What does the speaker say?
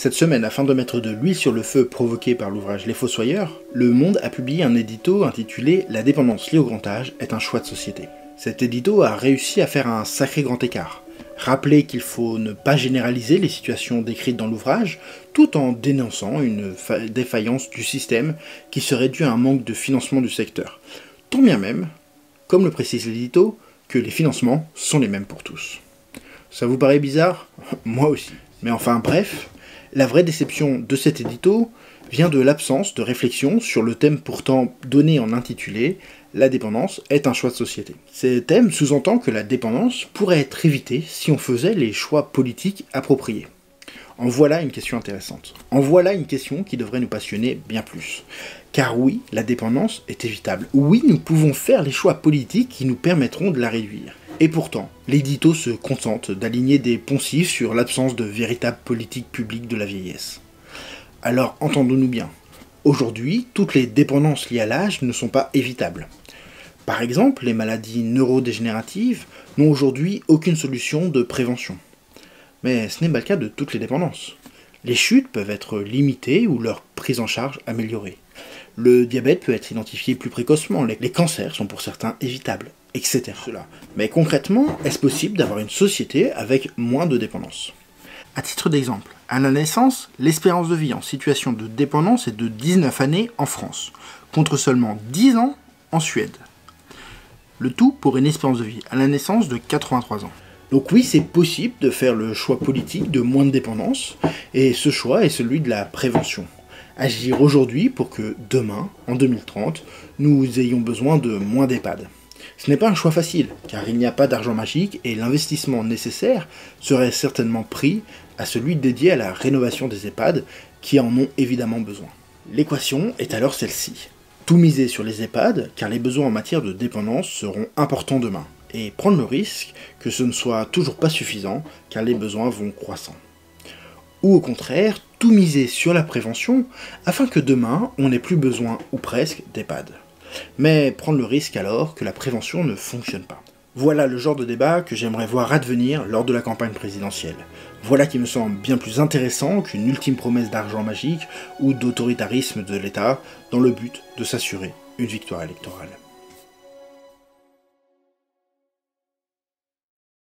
Cette semaine, afin de mettre de l'huile sur le feu provoqué par l'ouvrage Les Fossoyeurs, Le Monde a publié un édito intitulé « La dépendance liée au grand âge est un choix de société ». Cet édito a réussi à faire un sacré grand écart. Rappeler qu'il faut ne pas généraliser les situations décrites dans l'ouvrage, tout en dénonçant une défaillance du système qui serait due à un manque de financement du secteur. Tant bien même, comme le précise l'édito, que les financements sont les mêmes pour tous. Ça vous paraît bizarre? Moi aussi. Mais enfin bref, la vraie déception de cet édito vient de l'absence de réflexion sur le thème pourtant donné en intitulé « La dépendance est un choix de société ». Ce thème sous-entend que la dépendance pourrait être évitée si on faisait les choix politiques appropriés. En voilà une question intéressante. En voilà une question qui devrait nous passionner bien plus. Car oui, la dépendance est évitable. Oui, nous pouvons faire les choix politiques qui nous permettront de la réduire. Et pourtant, l'édito se contente d'aligner des poncifs sur l'absence de véritable politique publique de la vieillesse. Alors entendons-nous bien, aujourd'hui, toutes les dépendances liées à l'âge ne sont pas évitables. Par exemple, les maladies neurodégénératives n'ont aujourd'hui aucune solution de prévention. Mais ce n'est pas le cas de toutes les dépendances. Les chutes peuvent être limitées ou leur prise en charge améliorée. Le diabète peut être identifié plus précocement, les cancers sont pour certains évitables, etc. Mais concrètement, est-ce possible d'avoir une société avec moins de dépendance? À titre d'exemple, à la naissance, l'espérance de vie en situation de dépendance est de 19 années en France, contre seulement 10 ans en Suède. Le tout pour une espérance de vie à la naissance de 83 ans. Donc oui, c'est possible de faire le choix politique de moins de dépendance, et ce choix est celui de la prévention. Agir aujourd'hui pour que demain, en 2030, nous ayons besoin de moins d'EHPAD. Ce n'est pas un choix facile, car il n'y a pas d'argent magique et l'investissement nécessaire serait certainement pris à celui dédié à la rénovation des EHPAD qui en ont évidemment besoin. L'équation est alors celle-ci. Tout miser sur les EHPAD, car les besoins en matière de dépendance seront importants demain, et prendre le risque que ce ne soit toujours pas suffisant, car les besoins vont croissant. Ou au contraire, tout miser sur la prévention, afin que demain, on n'ait plus besoin, ou presque, d'EHPAD. Mais prendre le risque alors que la prévention ne fonctionne pas. Voilà le genre de débat que j'aimerais voir advenir lors de la campagne présidentielle. Voilà qui me semble bien plus intéressant qu'une ultime promesse d'argent magique ou d'autoritarisme de l'État dans le but de s'assurer une victoire électorale.